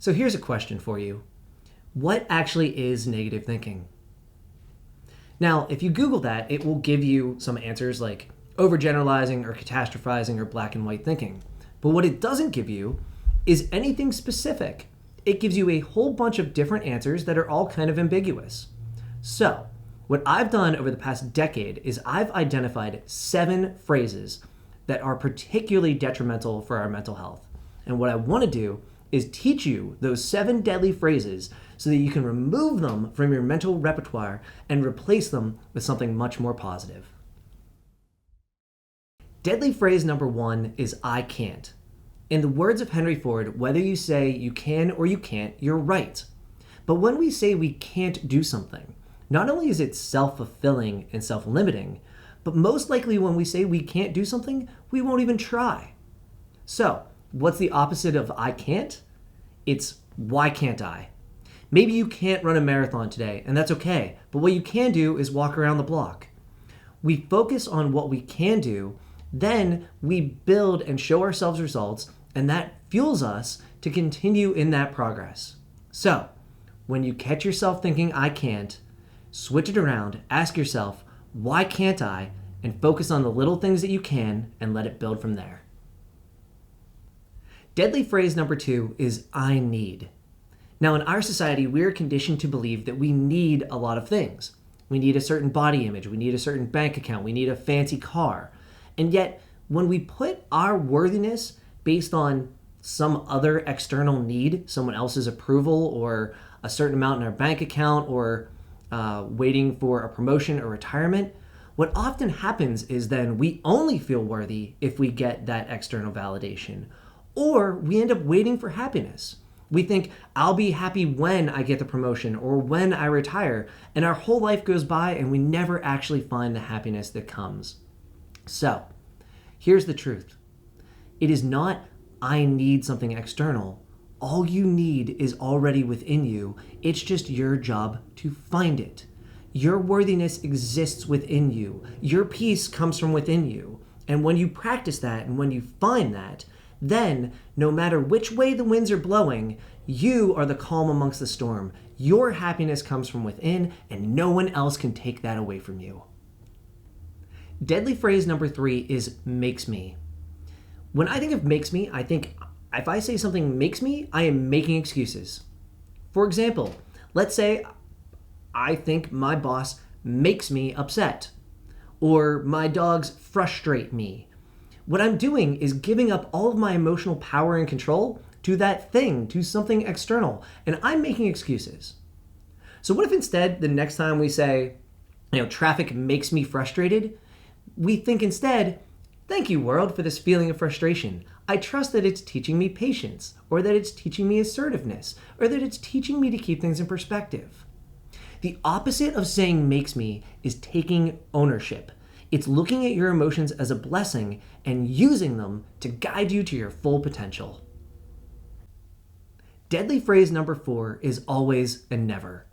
So here's a question for you. What actually is negative thinking? Now, if you Google that, it will give you some answers like overgeneralizing or catastrophizing or black and white thinking. But what it doesn't give you is anything specific. It gives you a whole bunch of different answers that are all kind of ambiguous. So, what I've done over the past decade is I've identified 7 phrases that are particularly detrimental for our mental health. And what I want to do is teach you those 7 deadly phrases so that you can remove them from your mental repertoire and replace them with something much more positive. Deadly phrase number 1 is I can't. In the words of Henry Ford, whether you say you can or you can't, you're right. But when we say we can't do something, not only is it self-fulfilling and self-limiting, but most likely when we say we can't do something, we won't even try. So, what's the opposite of I can't? It's why can't I? Maybe you can't run a marathon today, and that's okay, but what you can do is walk around the block. We focus on what we can do, then we build and show ourselves results, and that fuels us to continue in that progress. So, when you catch yourself thinking I can't, switch it around, ask yourself, why can't I? And focus on the little things that you can and let it build from there. Deadly phrase number 2 is I need. Now, in our society, we're conditioned to believe that we need a lot of things. We need a certain body image, we need a certain bank account, we need a fancy car. And yet, when we put our worthiness based on some other external need, someone else's approval or a certain amount in our bank account or waiting for a promotion or retirement, what often happens is then we only feel worthy if we get that external validation. Or we end up waiting for happiness. We think, I'll be happy when I get the promotion or when I retire, and our whole life goes by and we never actually find the happiness that comes. So, here's the truth. It is not, I need something external. All you need is already within you. It's just your job to find it. Your worthiness exists within you. Your peace comes from within you. And when you practice that and when you find that, then no matter which way the winds are blowing, you are the calm amongst the storm. Your happiness comes from within, and no one else can take that away from you. Deadly phrase number 3 is makes me. When I think of makes me, I think if I say something makes me, I am making excuses. For example, let's say I think my boss makes me upset, or my dogs frustrate me. What I'm doing is giving up all of my emotional power and control to that thing, to something external, and I'm making excuses. So what if instead, the next time we say, traffic makes me frustrated, we think instead, thank you, world, for this feeling of frustration. I trust that it's teaching me patience, or that it's teaching me assertiveness, or that it's teaching me to keep things in perspective. The opposite of saying makes me is taking ownership. It's looking at your emotions as a blessing and using them to guide you to your full potential. Deadly phrase number 4 is always and never.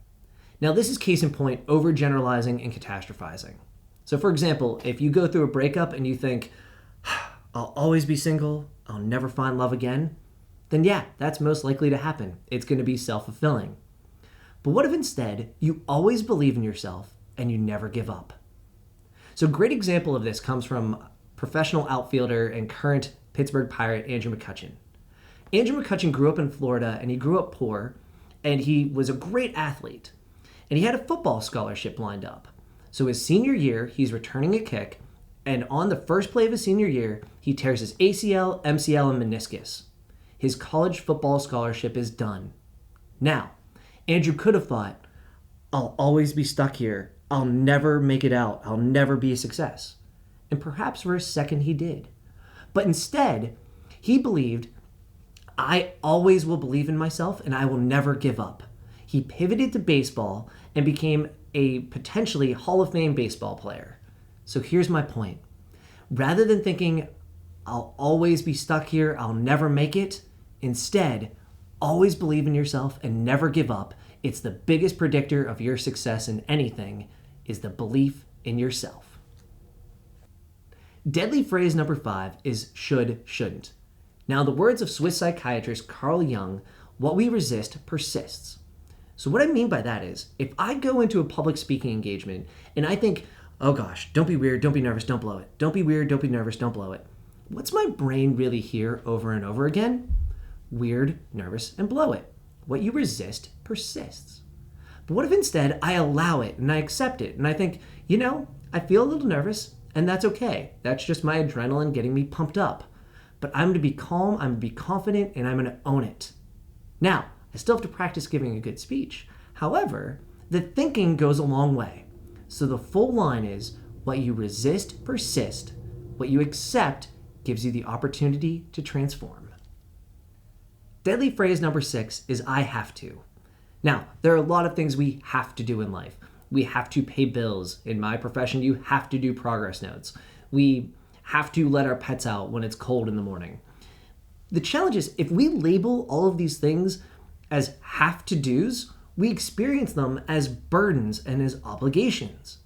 Now, this is case in point overgeneralizing and catastrophizing. So for example, if you go through a breakup and you think, I'll always be single, I'll never find love again, then yeah, that's most likely to happen. It's going to be self-fulfilling. But what if instead you always believe in yourself and you never give up? So a great example of this comes from professional outfielder and current Pittsburgh Pirate Andrew McCutchen. Andrew McCutchen grew up in Florida, and he grew up poor, and he was a great athlete. And he had a football scholarship lined up. So his senior year, he's returning a kick, and on the first play of his senior year, he tears his ACL, MCL, and meniscus. His college football scholarship is done. Now, Andrew could have thought, I'll always be stuck here. I'll never make it out. I'll never be a success. And perhaps for a second he did. But instead, he believed, I always will believe in myself and I will never give up. He pivoted to baseball and became a potentially Hall of Fame baseball player. So here's my point. Rather than thinking, I'll always be stuck here, I'll never make it, instead, always believe in yourself and never give up. It's the biggest predictor of your success in anything, is the belief in yourself. Deadly phrase number 5 is should, shouldn't. Now, the words of Swiss psychiatrist Carl Jung, What we resist persists. So what I mean by that is, if I go into a public speaking engagement and I think, oh gosh, don't be weird, don't be nervous, don't blow it. Don't be weird, don't be nervous, don't blow it. What's my brain really hear over and over again? Weird, nervous, and blow it. What you resist persists. But what if instead I allow it and I accept it and I think, I feel a little nervous and that's okay. That's just my adrenaline getting me pumped up. But I'm going to be calm, I'm going to be confident, and I'm going to own it. Now, I still have to practice giving a good speech. However, the thinking goes a long way. So the full line is, what you resist persists. What you accept gives you the opportunity to transform. Deadly phrase number 6 is I have to. Now, there are a lot of things we have to do in life. We have to pay bills. In my profession, you have to do progress notes. We have to let our pets out when it's cold in the morning. The challenge is, if we label all of these things as have-to-dos, we experience them as burdens and as obligations.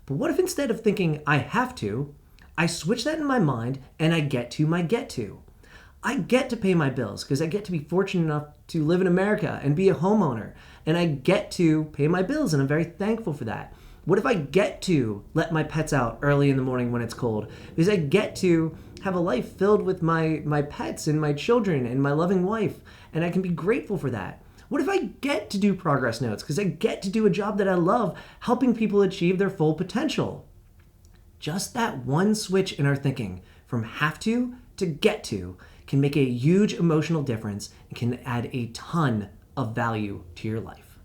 But what if instead of thinking I have to, I switch that in my mind and I get to my get to? I get to pay my bills because I get to be fortunate enough to live in America and be a homeowner. And I get to pay my bills and I'm very thankful for that. What if I get to let my pets out early in the morning when it's cold? Because I get to have a life filled with my pets and my children and my loving wife, and I can be grateful for that. What if I get to do progress notes because I get to do a job that I love, helping people achieve their full potential? Just that one switch in our thinking from have to get to can make a huge emotional difference and can add a ton of value to your life.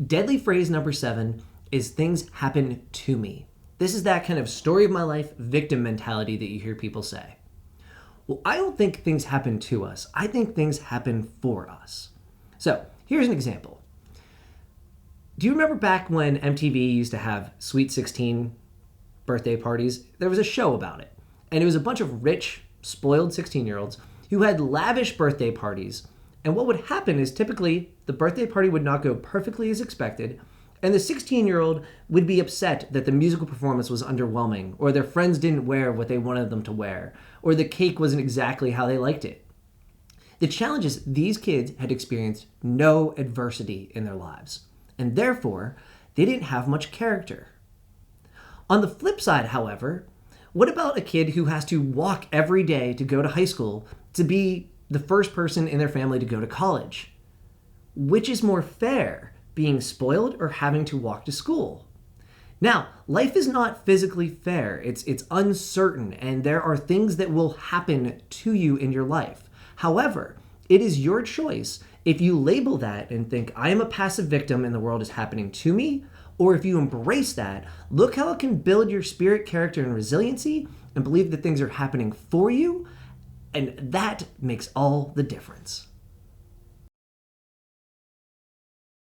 Deadly phrase number 7 is things happen to me. This is that kind of story of my life victim mentality that you hear people say. Well, I don't think things happen to us. I think things happen for us. So here's an example. Do you remember back when MTV used to have Sweet 16 birthday parties? There was a show about it. And it was a bunch of rich, spoiled 16-year-olds who had lavish birthday parties. And what would happen is typically the birthday party would not go perfectly as expected, and the 16-year-old would be upset that the musical performance was underwhelming, or their friends didn't wear what they wanted them to wear, or the cake wasn't exactly how they liked it. The challenge is these kids had experienced no adversity in their lives, and therefore they didn't have much character. On the flip side, however, what about a kid who has to walk every day to go to high school to be the first person in their family to go to college? Which is more fair, being spoiled or having to walk to school? Now, life is not physically fair. It's uncertain, and there are things that will happen to you in your life. However, it is your choice if you label that and think, I am a passive victim and the world is happening to me, or if you embrace that, look how it can build your spirit, character, and resiliency, and believe that things are happening for you, and that makes all the difference.